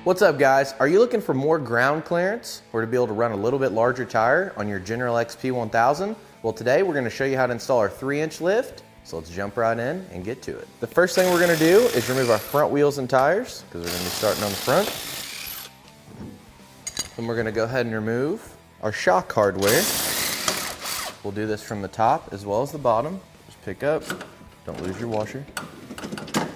What's up guys? Are you looking for more ground clearance or to be able to run a little bit larger tire on your General XP 1000? Well, today we're going to show you how to install our 3-inch lift. So let's jump right in and get to it. The first thing we're going to do is remove our front wheels and tires because we're going to be starting on the front. Then we're going to go ahead and remove our shock hardware. We'll do this from the top as well as the bottom. Just pick up, don't lose your washer.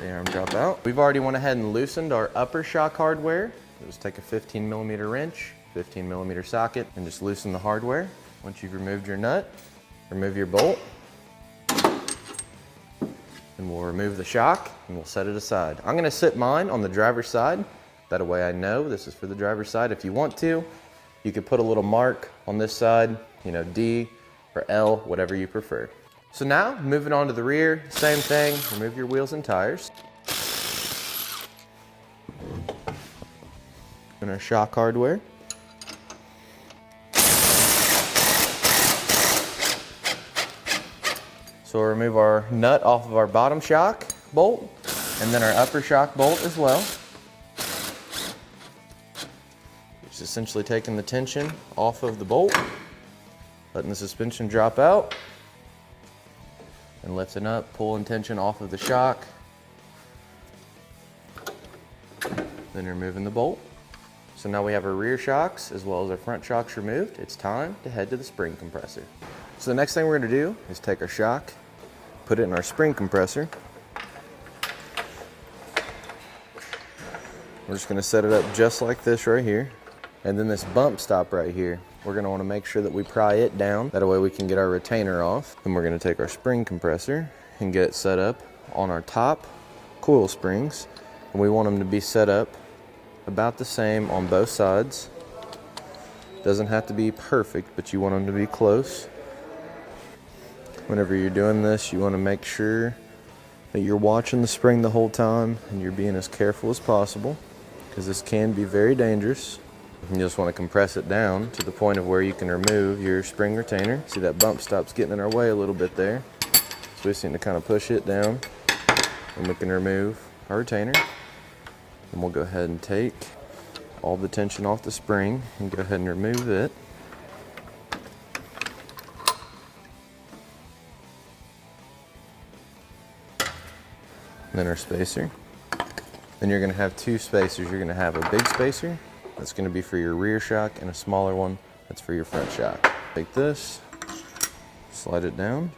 The arm drop out. We've already went ahead and loosened our upper shock hardware. Just take a 15mm wrench, 15mm socket, and just loosen the hardware. Once you've removed your nut, remove your bolt. And we'll remove the shock and we'll set it aside. I'm gonna sit mine on the driver's side. That way I know this is for the driver's side. If you want to, you could put a little mark on this side, you know, D or L, whatever you prefer. So now, moving on to the rear, same thing, remove your wheels and tires. And our shock hardware. So we'll remove our nut off of our bottom shock bolt, and then our upper shock bolt as well. Just essentially taking the tension off of the bolt, letting the suspension drop out, and lifting up, pulling tension off of the shock, then removing the bolt. So now we have our rear shocks as well as our front shocks removed. It's time to head to the spring compressor. So the next thing we're gonna do is take our shock, put it in our spring compressor. We're just gonna set it up just like this right here. And then this bump stop right here, we're gonna wanna make sure that we pry it down. That way we can get our retainer off. And we're gonna take our spring compressor and get it set up on our top coil springs. And we want them to be set up about the same on both sides. Doesn't have to be perfect, but you want them to be close. Whenever you're doing this, you wanna make sure that you're watching the spring the whole time and you're being as careful as possible, because this can be very dangerous. You just want to compress it down to the point of where you can remove your spring retainer. See that bump stop's getting in our way a little bit there. So we just need to kind of push it down and we can remove our retainer. And we'll go ahead and take all the tension off the spring and go ahead and remove it. And then our spacer. Then you're going to have two spacers. You're going to have a big spacer. That's going to be for your rear shock, and a smaller one that's for your front shock. Take this, slide it down.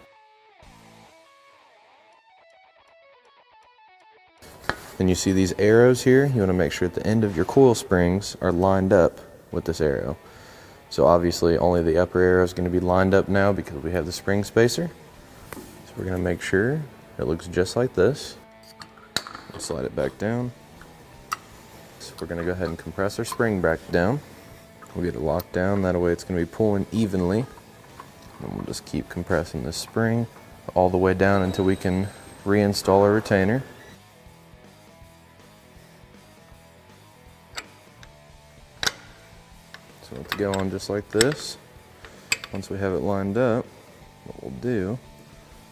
Then you see these arrows here. You want to make sure that the end of your coil springs are lined up with this arrow. So obviously only the upper arrow is going to be lined up now because we have the spring spacer. So we're going to make sure it looks just like this. We'll slide it back down. So we're going to go ahead and compress our spring back down. We'll get it locked down, that way it's going to be pulling evenly. And we'll just keep compressing this spring all the way down until we can reinstall our retainer. So let's go on just like this. Once we have it lined up, what we'll do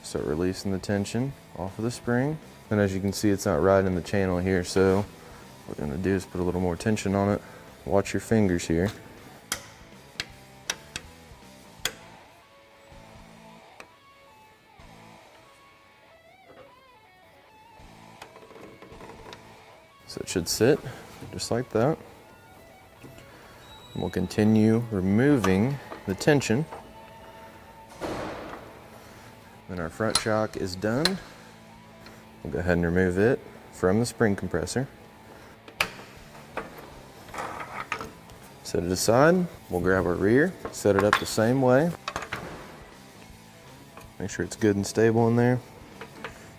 is start releasing the tension off of the spring. And as you can see, it's not right in the channel here, so what we're going to do is put a little more tension on it. Watch your fingers here. So it should sit just like that. And we'll continue removing the tension. Then our front shock is done. We'll go ahead and remove it from the spring compressor. Set it aside. We'll grab our rear, set it up the same way. Make sure it's good and stable in there,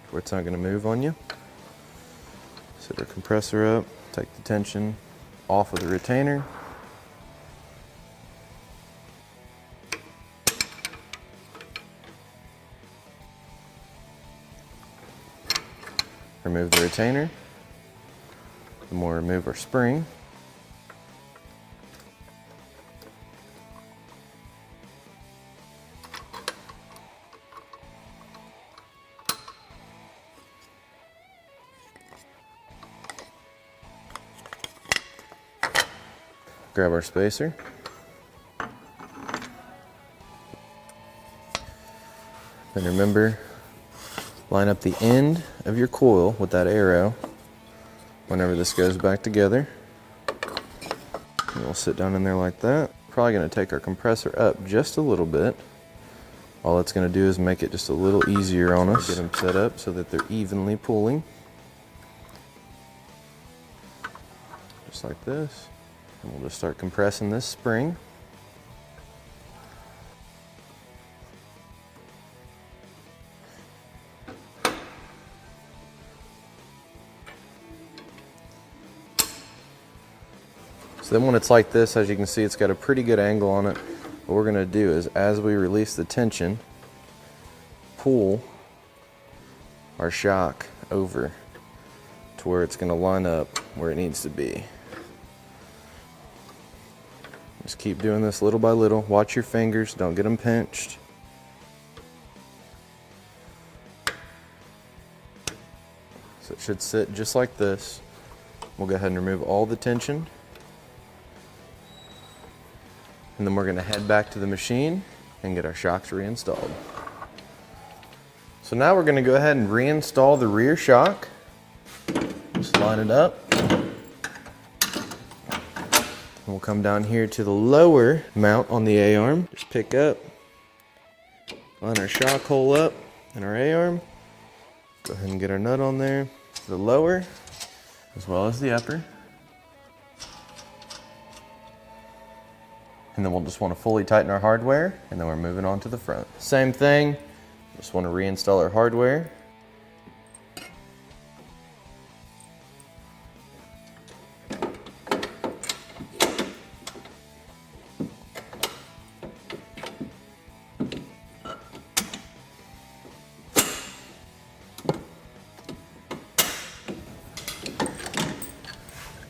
where it's not going to move on you. Set our compressor up, take the tension off of the retainer. Remove the retainer. Then we'll remove our spring. Grab our spacer. And remember, line up the end of your coil with that arrow whenever this goes back together. And we'll sit down in there like that. Probably going to take our compressor up just a little bit. All it's going to do is make it just a little easier on us. Get them set up so that they're evenly pulling. Just like this. And we'll just start compressing this spring. So then when it's like this, as you can see, it's got a pretty good angle on it. What we're gonna do is, as we release the tension, pull our shock over to where it's gonna line up where it needs to be. Just keep doing this little by little. Watch your fingers, don't get them pinched. So it should sit just like this. We'll go ahead and remove all the tension. And then we're going to head back to the machine and get our shocks reinstalled. So now we're going to go ahead and reinstall the rear shock. Just line it up. And we'll come down here to the lower mount on the A-arm. Just pick up, line our shock hole up in our A-arm. Go ahead and get our nut on there. The lower as well as the upper. And then we'll just want to fully tighten our hardware, and then we're moving on to the front. Same thing, just want to reinstall our hardware.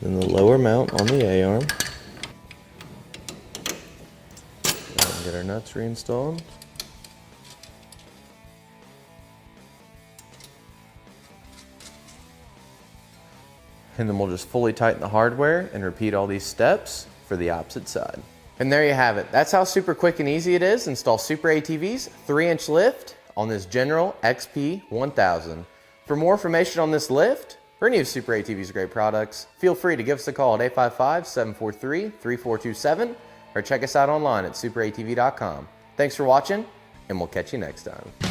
Then the lower mount on the A-arm. Get our nuts reinstalled. And then we'll just fully tighten the hardware and repeat all these steps for the opposite side. And there you have it. That's how super quick and easy it is to install SuperATV's 3-inch lift on this General XP 1000. For more information on this lift or any of SuperATV's great products, feel free to give us a call at 855-743-3427 or check us out online at superatv.com. Thanks for watching, and we'll catch you next time.